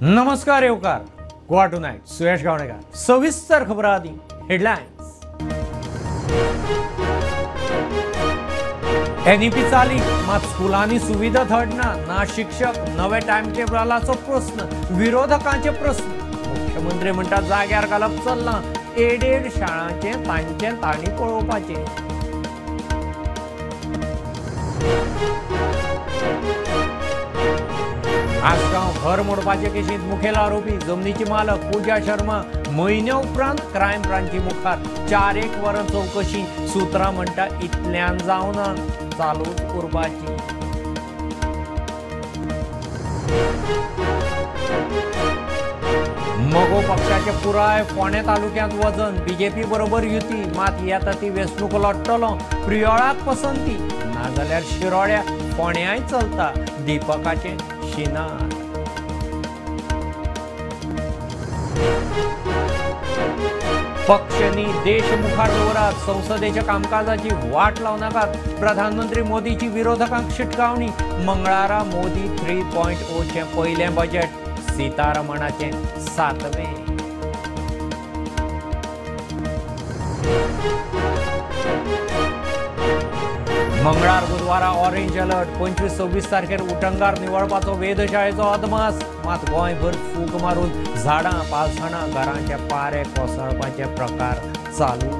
नमस्कार येवकार गोवा टुनाइट सुयश गावणेकर सविस्तर खबर आदी हेडलाइन्स एनईपी चाली मात स्कुलांनी सुविधा थडना ना शिक्षक नवे टाइम टेबलाचो प्रश्न विरोधकांचे प्रश्न मुख्यमंत्री म्हणटा जाग्यार घालप चल्ला एडेड शाळांचे तांचे ताणी पळोवपाचे आसगांव घर मोडपाचे केशीत मुखेल आरोपी जमनीची मालक पूजा शर्मा म्हयन्या उपरांत क्रायम ब्रांची मुखार 4-1 वरां चौकशी सुत्रां म्हणटा इतल्यान जावना चालूच उरपाची मगो पक्षाचे पुराय फोंडे तालुक्यांत वजन बीजेपी बरोबर युती मात येता ती वेंचणूक लढटलो प्रियोळाक पसंती नाजाल्यार शिरोड्या फोंड्याय चलता दीपकाचे शिनार पक्षांनी देश मुखार दवरात संसदेच्या कामकाजाची वाट लावू नाकात प्रधानमंत्री मोदीची विरोधकांक शिटकावणी मंगळारा मोदी 3.0 चे पहिले बजेट सीतारमणाचे 7वें मंगळार बुधवारा ऑरेंज अलर्ट 25-26 तारखेर उटंगार निवळपाचो वेधशाळेचो अदमास मात गोंयभर फूक मारून झाडां पालसणां घरांचे पारे कोसळपाचे प्रकार चालू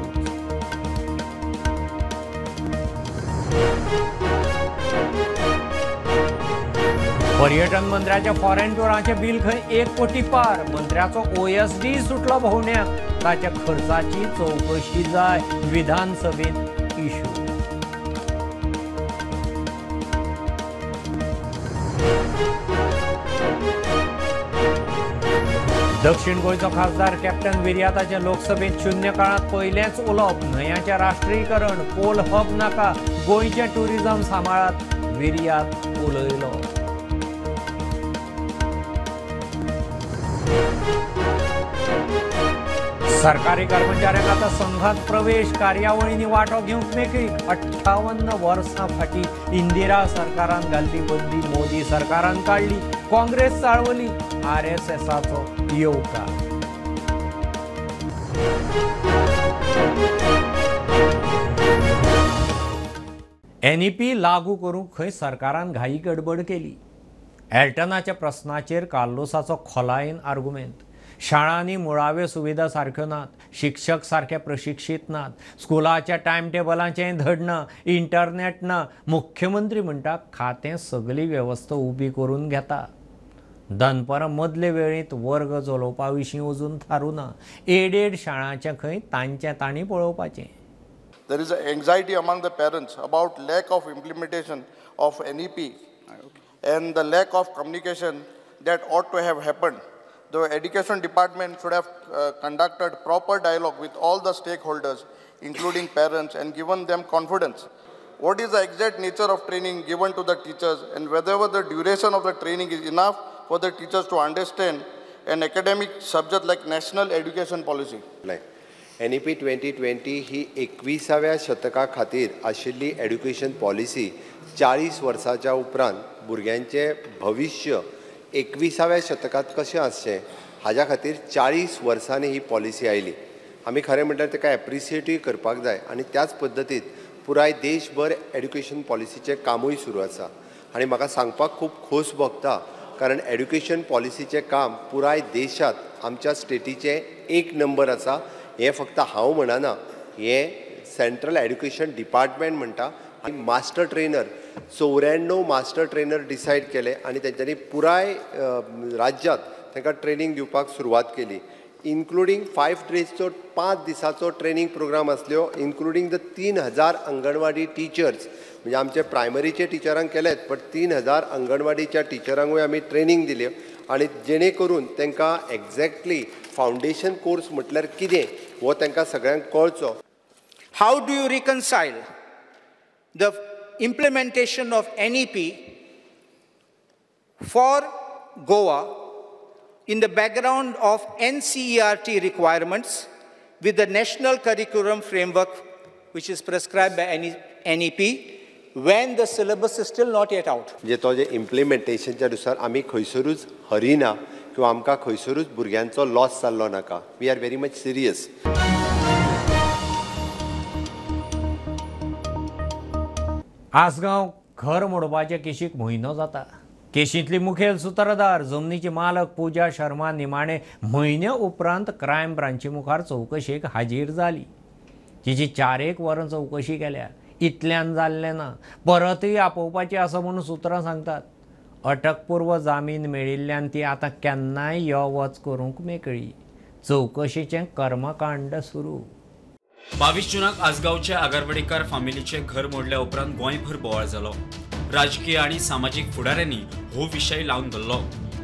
पर्यटन मंत्र्याच्या फॉरेन टुरांचे बिल खंय 1 कोटी पार मंत्र्याचो OSD सुटलो भोवण्याक ताच्या खर्चाची चौकशी जाय विधानसभेत इश्यू दक्षिण गोंयचो खासदार कॅप्टन विर्याताचे लोकसभेत शून्य काळात पहिलेच उलोवप न्हंयाचें राष्ट्रीयकरण पोल हब नाका गोंयचें टुरिझम सांबाळात विर्यात उलयलो सरकारी कर्मचाऱ्यांक आतां संघात प्रवेश कार्यावळींनी वांटो घेवंक मेकळीक 58 वर्सां फाटीं इंदिरा सरकारान घाल्ली बंदी मोदी सरकारान काडली काँग्रेस चाळवली RSSचो येवकार NEP लागू करूंक खंय सरकारान घाई गडबड केली एल्टनाच्या प्रस्नाचेर कार्लोसाचो खोलायेन आर्ग्युमेंट शाळांनी मुळाव्यो सुविधा सारक्यो नात शिक्षक सारके प्रशिक्षीत नात स्कुलाच्या टायम टेबलांचेय धड ना इंटरनेट ना मुख्यमंत्री म्हणटा खातें सगळी वेवस्था उबी करून घेता दनपारां मदले वेळेंत वर्ग चलोवपा विशीं अजून थारूना एडेड शाळांचे खंय तांचे ताणी पळोवपाचें There is an anxiety among the parents about lack of implementation of NEP and the lack of communication that ought to have happened. The education department should have conducted proper dialogue with all the stakeholders, including parents, and given them confidence. What is the exact nature of training given to the teachers, and whether the duration of the training is enough for the teachers to understand an academic subject like national education policy? NEP 2020 ही 21व्या शतका खातीर आशिल्ली education policy 40 वर्सांच्या उपरांत भुरग्यांचे भविष्य 21व्या शतकात कशें आसचें हाज्या खातीर 40 वर्सांनी ही पॉलिसी आयली आमी खरें म्हणल्यार ताका एप्रिसिएटूय करपाक जाय आनी त्याच पद्दतीत पुराय देशभर एड्युकेशन पॉलिसीचें कामूय सुरू आसा आनी म्हाका सांगपाक खूब खोस भोगता कारण एड्युकेशन पॉलिसीचें काम पुराय देशांत आमच्या स्टेटीचें 1 नंबर आसा हें फक्त हांव म्हणना हें सेंट्रल एड्युकेशन डिपार्टमेंट म्हणटा आनी master trainer 94 master trainer decided केले आनी तेंच्यांनी पुराय राज्यांत तांकां ट्रेनिंग दिवपाक सुरवात केली इन्क्लुडींग 5 डेजचो 5 दिसाचो ट्रेनिंग प्रोग्राम आसल्यो इन्क्लुडींग द 3000 अंगणवाडी टिचर्स म्हणजे आमचे प्रायमरीचे टिचरांक केलेत बट 3000 अंगणवाडीच्या टिचरांकूय आमी ट्रेनिंग दिली आनी जेणे करून तांकां एक्झॅक्टली फावंडेशन कोर्स म्हटल्यार कितें हो तांकां सगळ्यांक कळचो how do you reconcile the implementation of NEP for Goa in the background of NCERT requirements with the national curriculum framework which is prescribed by NEP when the syllabus is still not yet out. जे तो जे इम्प्लिमेंटेशनच्या नुसार आमी खंयसरूच हरिना किंवा आमकां खंयसरूच भुरग्यांचो loss जाल्लो नाका. We are very much serious. आसगांव घर मोडपाचे केशीक म्हयनो जाता. केशींतली मुखेल सुत्रधार जमनीची मालक पुजा शर्मा निमाणे म्हयन्या उपरांत क्रायम ब्रांची मुखार चवकशेक हाजीर जाली. तिची 4 वरां चवकशी केल्या. इतल्यान जाल्लें ना, परतय आपोवपाची आसा म्हणून सुत्रां सांगतात. अटकपूर्व जामीन मेळिल्ल्यान ती आतां केन्नाय यो वच करूंक मेकळी. चवकशेचें कर्मकांड सुरू. 22 जूनाक आसगांवच्या आगारवाडीकार फामिलीचे घर मोडल्या उपरांत गोंयभर बोवाळ जालो. राजकीय आणि सामाजीक फुडाऱ्यांनी हो विशय लावन धरलो.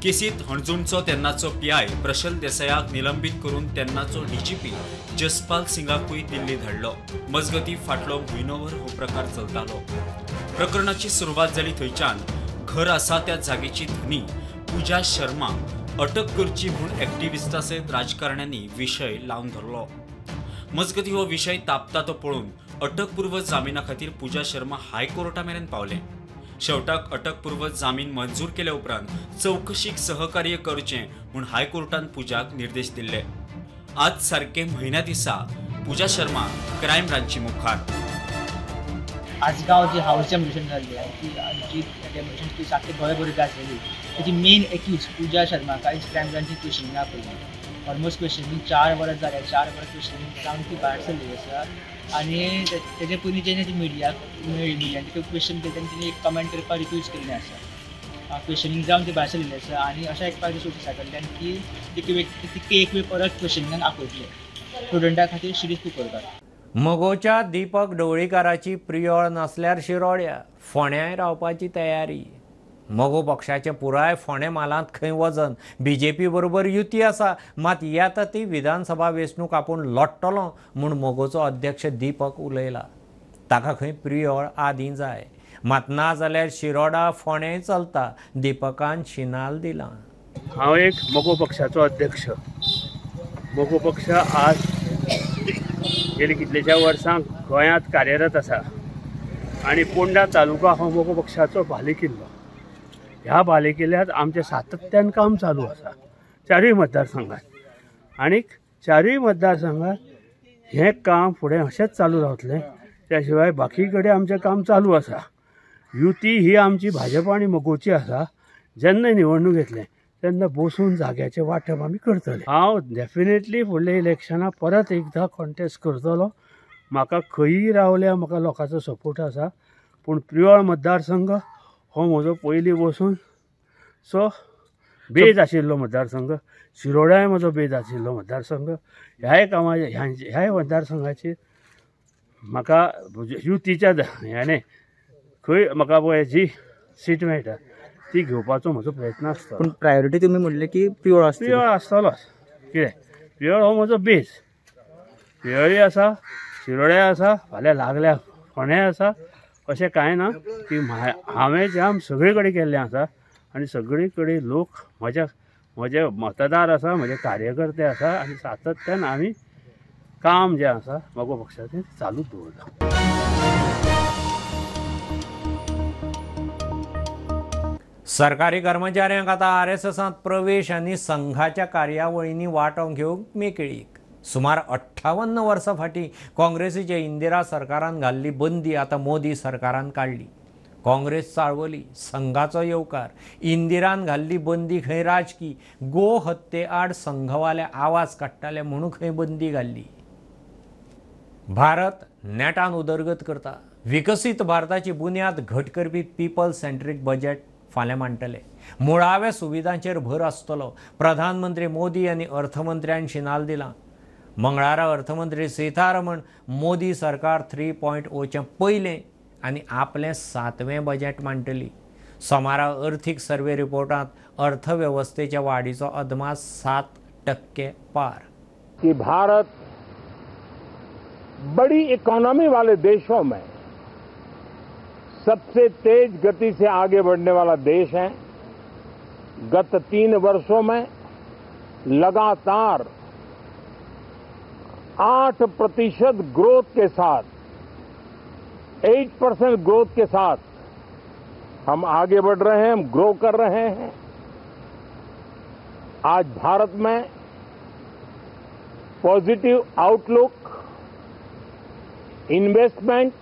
केसींत हणजूणचो तेन्नाचो पीआय प्रशल देसायाक निलंबीत करून तेन्नाचो डीजीपी जसपाल सिंगाकूय दिल्ली धाडलो. मजगतीं फाटलो म्हयनोभर हो प्रकार चलतालो. प्रकरणाची सुरवात जाली थंयच्यान. घर आसा त्या जागेची धनी पुजा शर्मा अटक करची म्हूण एक्टिव्हिस्टां सयत राजकारण्यांनी विशय लावन धरलो. मजगतीं हो विशय तापता तो पळोवन अटकपूर्व जामिना खातीर पुजा शर्मा हायकोर्टा मेरेन पावले. शेवटाक अटकपूर्व जामीन मंजूर केले उपरांत चवकशीक सहकार्य करचें म्हूण हायकोर्टान पुजाक निर्देश दिल्ले. आज सारके म्हयन्या दिसा पुजा शर्मा क्रायम ब्रांची मुखार. आसगांव जी हाऊस डेमोलिशन जाल्ली आमची डेमोलिशन केस आख्खे गोंयभर गाजलेली. तेजी मेन एक्यूज पुजा शर्माक आयज क्रायम ब्रांची क्वेश्चनिंग आपयली. ऑलमोस्ट क्वेश्चनिंग 4 वरां जाल्या. 4 वरां क्वेश्चनिंग जावन ती भायर सरली आसा. आनी तेजे पयलीं जेन्ना ती मिडियान तिका क्वेश्चन केली तेन्ना तिणें एक कमेंट करपाक रिफ्यूज केल्लें आसा. क्वेश्चनिंग जावन ती भायर सरलेली आसा. आनी अशें आयकपाक दिसा कडल्यान की तिका एक वेळ परत क्वेश्चनिंगाक आपयतले. स्टुडंटा खातीर सिरीयस करतात. मगोच्या दीपक ढवळीकाराची प्रियोळ नासल्यार शिरोड्या फोंड्याय रावपाची तयारी. मगो पक्षाचे पुराय फोंडे मालांत खंय वचन बीजेपी बरोबर युती आसा. मात येता ती विधानसभा वेंचणूक आपूण लडटलो म्हूण मगोचो अध्यक्ष दीपक उलयला. ताका खंय प्रियोळ आदीं जाय. मात ना जाल्यार शिरोडा फोंडेय चलता. दीपकान शिनाल दिलां. हांव एक मगो पक्षाचो अध्यक्ष. मगो पक्ष आज गेली कितलेशा वर्सां गोंयांत कार्यरत आसा आनी पोंडा तालुका हो मगो पक्षाचो बालेकिल्लो. ह्या बालेकिल्ल्यात आमचें सातत्यान काम चालू आसा 4 मतदारसंघात. आनीक 4 मतदारसंघात हें काम फुडें अशेंच चालू रावतलें. त्या शिवाय बाकी कडेन आमचें काम चालू आसा. युती ही आमची भाजप आनी मगोची आसा. जेन्ना निवडणूक येतलें तेन्ना बसून जाग्याचें वांटप आमी करतले. हांव डेफिनेटली फुडल्या इलेक्शनाक परत एकदां कॉन्टेस्ट करतलो. म्हाका खंयी रावल्यार म्हाका लोकांचो सपोर्ट आसा. पूण प्रियोळ मतदारसंघ हो म्हजो पयलीं बसून बेज आशिल्लो मतदारसंघ. शिरोड्याय म्हजो बेज आशिल्लो मतदारसंघ. ह्या मतदारसंघाचेर म्हाका युतीच्या हेणे खंय म्हाका पळय जी सीट मेळटा ती घेवपाचो म्हजो प्रयत्न आसता. पूण प्रायोरिटी तुमी म्हणले की प्रियोळ आसतलोच. कितें प्रियोळ हो म्हजो बेज. प्रियोळी आसा, शिरोड्या आसा, फाल्यां लागल्या फोंड्या आसा. अशें कांय ना की हांवें जाम सगळे कडेन केल्लें आसा आनी सगळे कडेन लोक म्हजे मतदार आसा, म्हजे कार्यकर्ते आसा आनी सातत्यान आमी काम जें आसा मगो पक्षाचें चालूच दवरता. सरकारी कर्मचाऱ्यांक आतां RSSांत प्रवेश आनी संघाच्या कार्यावळींनी वांटो घेवंक मेकळीक. सुमार 58 वर्सां फाटीं काँग्रेसीच्या इंदिरा सरकारान घाल्ली बंदी आतां मोदी सरकारान काडली. काँग्रेस चाळवली, संघाचो येवकार. इंदिरान घाल्ली बंदी खंय राजकी. गो हत्ये आड संघवाले आवाज काडटाले म्हणून खंय बंदी घाल्ली. भारत नेटान उदरगत करता. विकसीत भारताची बुन्याद घट करपी पीपल सेंट्रीक बजेट फाल्यां मांडटले. मुळाव्या सुविधांचेर भर आसतलो. प्रधानमंत्री मोदी आनी अर्थमंत्र्यान शिनाल दिलां. मंगळारा अर्थमंत्री सीतारमण मोदी सरकार 3.0चें पयलें आनी आपलें 7वें बजेट मांडटली. सोमारा अर्थीक सर्वे रिपोर्टांत अर्थवेवस्थेच्या वाडीचो अदमास 7% पार. कि भारत बड़ी इकोनॉमी वाले देशों में सबसे तेज गति से आगे बढ़ने वाला देश है. गत 3 वर्षों में लगातार 8% ग्रोथ के साथ 8% ग्रोथ के साथ हम आगे बढ़ रहे हैं, हम ग्रो कर रहे हैं. आज भारत में पॉजिटिव आउटलुक, इन्वेस्टमेंट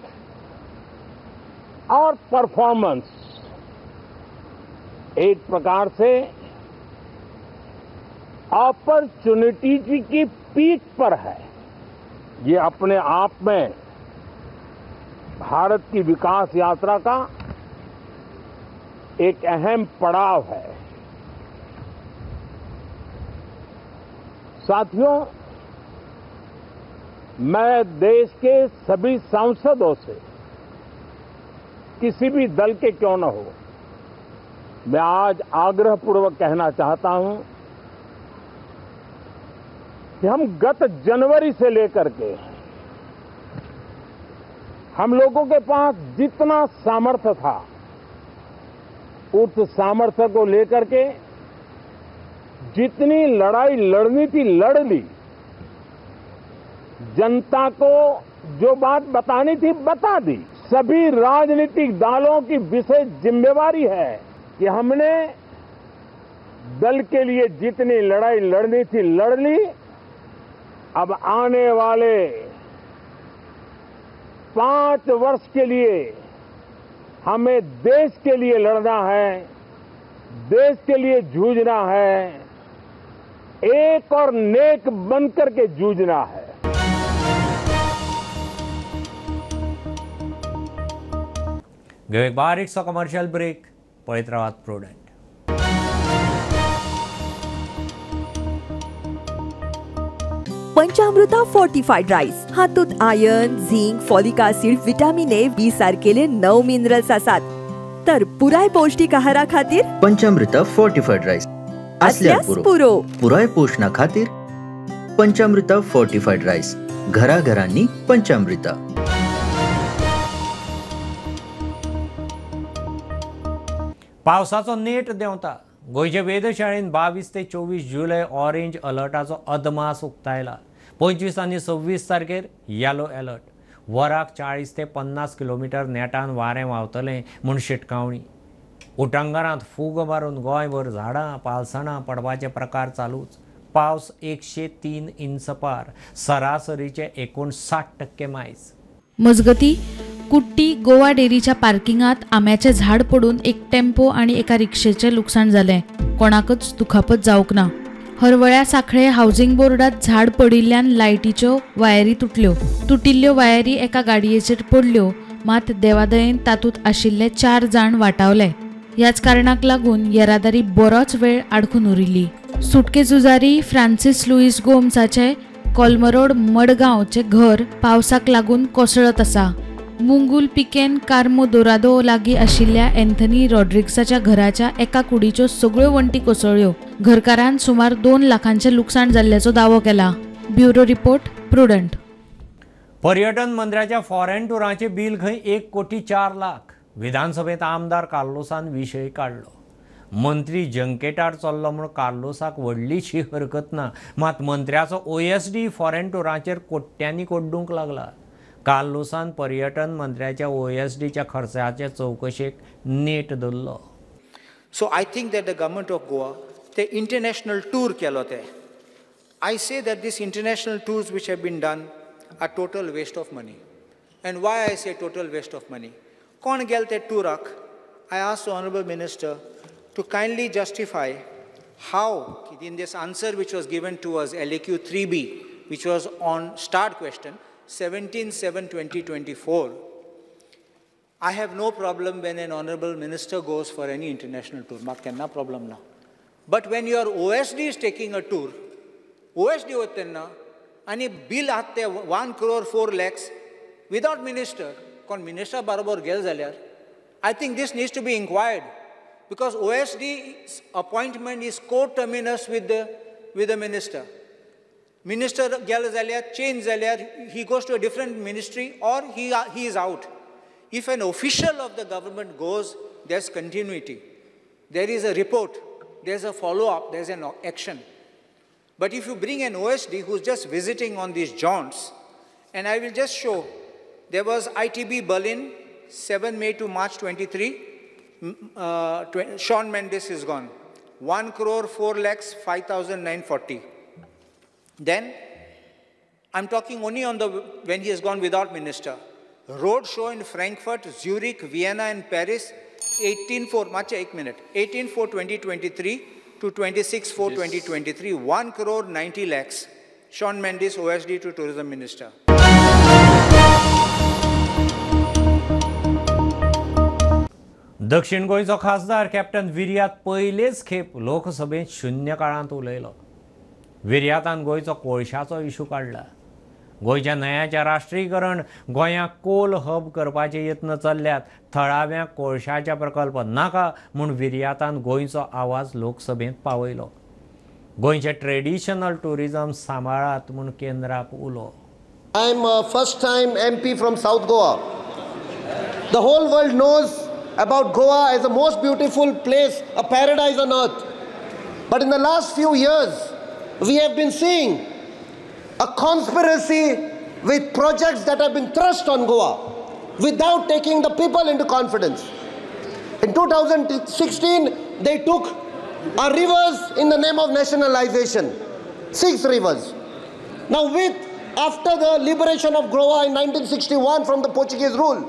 और परफॉर्मेंस एक प्रकार से अपॉर्चुनिटी की पीक पर है। ये अपने आप में भारत की विकास यात्रा का एक अहम पड़ाव है। साथियों, मैं देश के सभी सांसदों से, किसी भी दल के क्यों न हो, मैं आज आग्रहपूर्वक कहना चाहता हूं कि हम गत जनवरी से लेकर के हम लोगों के पास जितना सामर्थ्य था, उस सामर्थ्य को लेकर के जितनी लड़ाई लड़नी थी लड़ ली। जनता को जो बात बतानी थी बता दी। सभी राजनीतिक दलों की विशेष जिम्मेवारी है कि हमने दल के लिए जितनी लड़ाई लड़नी थी लड़ ली। अब आने वाले 5 वर्ष के लिए हमें देश के लिए लड़ना है, देश के लिए जूझना है, एक और नेक बनकर के जूझना है। घेऊ एक बारीकसो कमर्शियल ब्रेक, पळयत रावात प्रुडंट। पंचामृता फोर्टिफाइड राईस हातूंत iron, zinc, folic acid, vitamin A, B सारकेले 9 मिनरल्स आसात। तर पुराय पौष्टिक आहारा खातीर पंचामृता फोर्टिफाइड राईस असल्यार पुरो पुराय पोषणा खातीर पंचामृता फोर्टिफाइड राईस। घरा घरांनी पंचामृता। पावसाचो नेट देंवता। गोंयचे वेधशाळेन 22 ते 24 जुलय ऑरेंज अलर्टाचो अदमास उक्तायला। 25 आनी 26 तारखेर येलो अलर्ट। वराक 40 ते 50 किलोमीटर नेटान वारें व्हांवतलें म्हूण शिटकावणी। उटंगरांत फूग मारून गोंयभर झाडां पालसणां पडपाचे प्रकार चालूच। पावस 103 इंच पार, सरासरीचे 59% मायज। मजगती कुट्टी गोवा डेरीच्या पार्किंगात आंब्याचे झाड पडून एक टेम्पो आणि एका रिक्षेचे लुकसाण झाले। कोणाकच दुखापत जावंक ना। हरवळ्या साखळे हाऊसिंग बोर्डात झाड पडिल्ल्यान लायटीच्यो वायरी तुटल्यो। तुटिल्ल्यो वायरी एका गाडयेचेर पडल्यो, मात देवादयेन तातूंत आशिल्ले 4 जाण वाटावले। ह्याच कारणाक लागून येरादारी बरोच वेळ आडखून उरिल्ली। सुटके झुजारी फ्रांसीस लुईस गोम्साचे कोलमरोड मडगांवचे घर पावसाक लागून कोसळत आसा। मुंगुल पिकेन कार्मो दोरादो लागीं आशिल्ल्या एंथनी रॉड्रिग्साच्या घराच्या एका कुडीच्यो सगळ्यो वण्टी कोसळ्ळ्यो। घरकारान सुमार 2 लाखांचे लुकसाण जाल्ल्याचो दावो केला। Bureau report, prudent. पर्यटन मंत्र्याच्या फॉरेन टुरांचे बिल खंय 1,04,00,000। विधानसभेत आमदार कार्लोसान विशय काढलो। मंत्री जंकेटार चल्लो म्हूण कार्लोसाक व्हडलीशी हरकत ना, मात मंत्र्याचो OSD फॉरेन टुरांचेर कोट्यांनी कोड्डूंक लागला। कार्लोसान पर्यटन मंत्र्याच्या OSDच्या खर्चाचे चौकशेक नेट धरलो। So I think that the government of Goa, the international tour केलो ते. I say that these international tours which have been done are total waste of money. And why I say total waste of money? कोण गेल ते टूराक? I asked the Honorable Minister to kindly justify how, in this answer which was given to us, LAQ 3B, which was on start question, 17/7/2024, I have no problem when an Honorable Minister goes for any international tour. Mak kenna problem na. But when your OSD is taking a tour, OSD hotenna, ani bill atte 1,04,00,000 without minister, kon minister barabor gel zalyar, I think this needs to be inquired, because OSD's appointment is co-terminus with the minister. Minister gel zalyar, change zalyar, he goes to a different ministry or he is out. If an official of the government goes, there's continuity. There is a report, there's a follow-up, there's an action. But if you bring an OSD who's just visiting on these jaunts, and I will just show, there was ITB Berlin, 7 May to March 23, Shawn Mendes is gone. 1,04,05,940. Then, I'm talking only on the when he has gone without minister. Road show in Frankfurt, Zurich, Vienna, and Paris, 18/4/2023 to 26/4/2023, 1,90 lakhs. Sean Mendes, OSD to Tourism Minister. दक्षिण गोंयचो खासदार captain विर्यात पयलेच खेप लोकसभेत शून्य काळांत उलयलो. विर्यातान गोंयचो कोळशाचो इशू काडला. गोंयच्या न्हंयाचें राष्ट्रीयकरण, गोंयांक कोल हब करपाचे यत्न चल्ल्यात. थळाव्यांक कोळशाचे प्रकल्प नाका म्हूण विर्यातान गोंयचो आवाज लोकसभेत पावयलो. गोंयचें ट्रेडिशनल टुरिजम सांबाळात म्हूण केंद्राक उलो. I am first time MP from South Goa. The whole world knows about Goa as the most beautiful place, a paradise on earth. But in the last few years, we have been seeing a conspiracy with projects that have been thrust on Goa without taking the people into confidence. In 2016, they took our rivers in the name of nationalization, 6 rivers. Now after the liberation of Goa in 1961 from the Portuguese rule,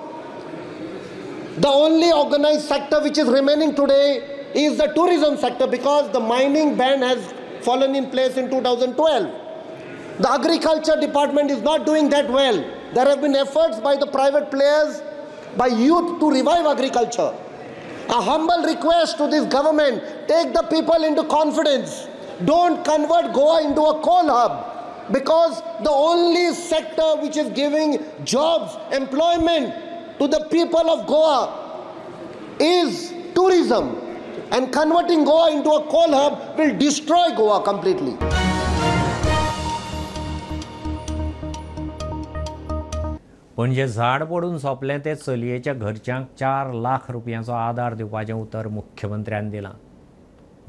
the only organized sector which is remaining today is the tourism sector, because the mining ban has fallen in place in 2012. The agriculture department is not doing that well. There have been efforts by the private players, by youth, to revive agriculture. A humble request to this government: take the people into confidence. Don't convert Goa into a coal hub, because the only sector which is giving jobs, employment to the people of Goa is tourism, and converting Goa into a coal hub will destroy Goa completely. पणजे झाड पडून सोंपलें ते चलयेच्या घरच्यांक 4 लाख रुपयांचो आदार दिवपाचें उतर मुख्यमंत्र्यान दिलां.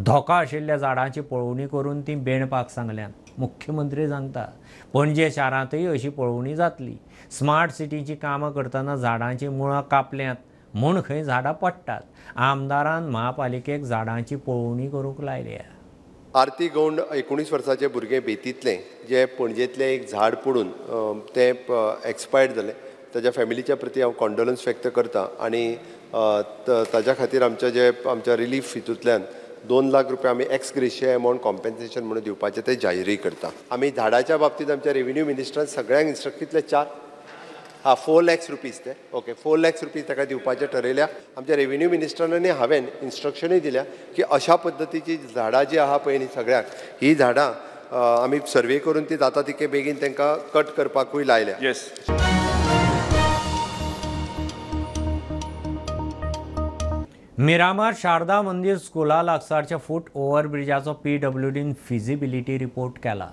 धोका आशिल्ल्या झाडांची पळोवणी करून ती बेणपाक सांगल्यात. मुख्यमंत्री सांगता पणजे शारांतय अशी पळोवणी जातली. स्मार्ट सिटीची कामां करतना झाडांची मुळां कापल्यांत म्हूण खंय झाडां पडटात. आमदारान महापालिकेक झाडांची पळोवणी करूंक लायल्या. आरती गौंड 19 वर्साचें भुरगें बेतींतलें जे पणजेंतलें एक झाड पडून तें एक्सपायर्ड जालें, ताज्या फॅमिलीच्या प्रती हांव कॉन्डोलन्स व्यक्त करतां. आनी ताज्या खातीर आमच्या रिलीफ हितूंतल्यान 2 लाख रुपया आमी एक्स ग्रेशिया अमावंट कॉम्पेन्सेशन म्हणून दिवपाचें ते जाहीरय करता. आमी झाडाच्या बाबतींत आमच्या रेव्हेन्यू मिनिस्टरान सगळ्यांक इन्स्ट्रक्ट कितले 4 लाख रुपीज ते 4 लाख रुपीज ताका दिवपाचें ठरयल्या. आमच्या रेव्हेन्यू मिनिस्टरान आनी हांवें इन्स्ट्रक्शनूय दिल्या की अशा पद्दतीची झाडां जी आहा पळय न्ही सगळ्यांक, ही झाडां आमी सर्वे करून ती जाता तितके बेगीन तांकां कट करपाकूय लायल्या. मिरामार शारदा मंदिर स्कुला लागसारच्या फूट ओव्हरब्रिजाचो PWDन फिजिबिलिटी रिपोर्ट केला.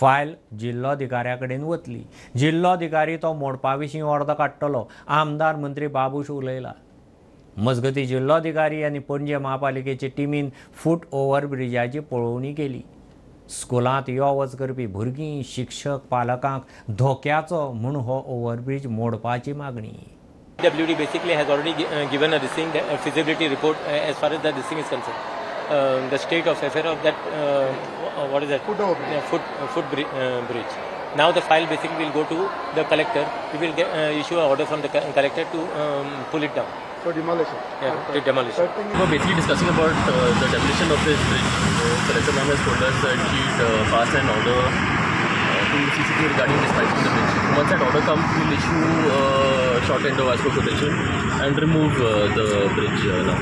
फायल जिल्लोधिकाऱ्या कडेन वतली. जिल्लोधिकारी तो मोडपा विशीं अर्द काडटलो. आमदार मंत्री बाबूश उलयला. मजगती जिल्लोधिकारी आनी पणजे महापालिकेचे टिमीन फूट ओव्हरब्रिजाची पळोवणी केली. स्कुलांत यो वच करपी भुरगीं, शिक्षक, पालकांक धोक्याचो म्हूण हो ओव्हरब्रिज मोडपाची मागणी. PWD basically has already given a feasibility report as far as this thing is concerned. The state of affair of that, what is that? Foot bridge. Now the file basically will go to the collector. We will issue an order from the collector to pull it down. For demolition? Yeah, to demolition. We're basically discussing about the demolition of this bridge. Collector ma'am has told us that she'd pass an order to CCTV regarding dispatching the bridge. Once that order comes, we'll issue a short end of as per quotation and remove the bridge now.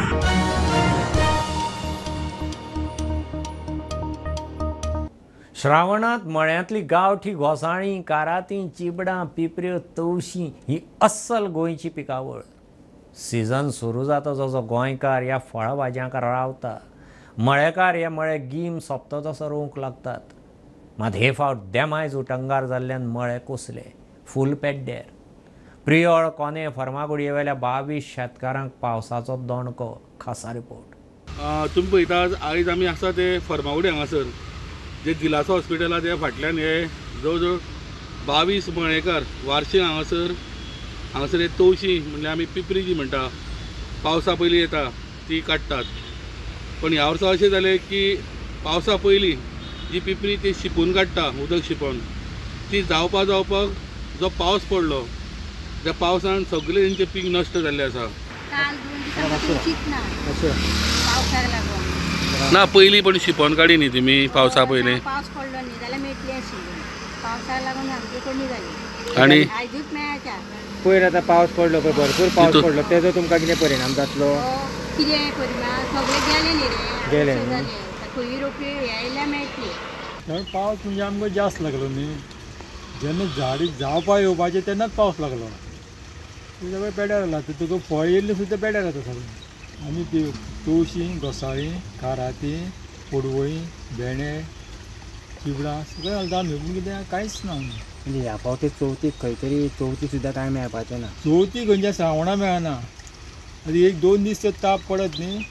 श्रावणात मळ्यांतली गांवठी घोसाळीं, कारातीं, चिबडां, पिपऱ्यो, तवशीं ही अस्सल गोंयची पिकावळ. Season सुरू जाता जसो गोंयकार ह्या फळभाज्यांक रावता. मळेकार हे मळे गीम सोंपता तसो रोवंक लागतात. मात हे फावट देमायज उटंगार जाल्ल्यान मळे कुसले, फूल पेड्ड्यार. प्रियोळ, कोने, फर्मागुडये वेल्या 22 शेतकारांक पावसाचो दोणको. खासा रिपोर्ट. तुमी पळयता आयज आमी आसा ते फर्मागुडी हांगासर जे दिलासो हॉस्पिटला त्या फाटल्यान हे जवळ जवळ 22 मळेकार वार्षिक हांगासर हे तवशीं म्हणल्यार आमी पिपरी जी म्हणटा पावसा पयलीं येता ती काडटात. पण ह्या वर्सा अशें जालें की पावसा पयलीं जी पिपरी ती शिंपून काडटा उदक शिंपोवन ती जावपाक जो पावस पडलो त्या पावसान सगळें तेंचें पीक नश्ट जाल्लें आसा. ना पयलीं पण शिंपोवन काडी न्ही तुमी पावसा पयलीं पावस पडलो न्ही जाल्यार मेळटली आशिल्ली. पावसाक लागून आमची कमी जाली आनी आयजूच मेळाच्या. पयर आतां पावस पडलो पळय भरपूर पावस पडलो तेजो तुमकां कितें परिणाम जातलो? कितें परिणाम सगळे गेले न्ही रे. गेले खंय रोपी येयल्या मेळटली. पावस म्हणजे आमकां जास्त लागलो न्ही. जेन्ना झाडी जावपा येवपाचें तेन्नाच पावस लागलो. सगळें पेड्यार जाला तुका फळ येयल्ली सुद्दां पेड्यार जाता सगळें. आनी ती तवशीं घोसाळीं खारातीं पडवळीं भेंडे चिबडां सगळें घालता आमी पूण कितें कांयच ना. म्हणजे ह्या फावटी चवथीक खंय तरी चवथी सुद्दां कांय मेळपाचें ना. चवथी खंयच्या श्रावणा मेळना. आनी 1-2 दीस ताप पडत न्ही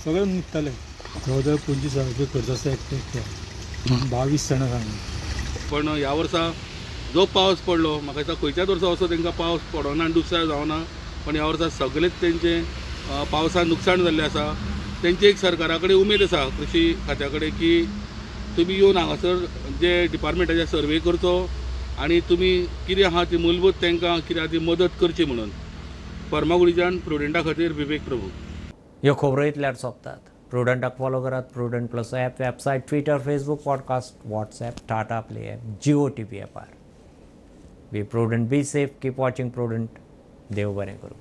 सगळें न्हिदतलें. 14-25 रुपया खर्च आसा एकट्या 22 जाणां सांगून. पण ह्या वर्सा जो पावस पडलो म्हाका दिसता खंयच्याच वर्सा असो तांकां पावस पडना आनी दुसऱ्या जावना. पण ह्या वर्सा सगळेंच तेंचें पावसान नुकसाण जाल्लें आसा. तेंची एक सरकारा कडेन उमेद आसा कृषी खात्या कडेन की तुमी येवन हांगासर जे डिपार्टमेंटाचे सर्वे करचो आनी तुमी कितें आहा ती मूलभूत तांकां कितें आहा ती मदत करची म्हणून. फर्मागुडीच्यान प्रुडंटा खातीर विवेक प्रभू. ह्यो खबरो इतल्यार सोंपतात. प्रुडंटाक फॉलो करात. Prudent plus app website Twitter Facebook podcast WhatsApp Tata play app Jio TV ॲपार. Be Prudent be safe keep watching Prudent. देव बरें करूं.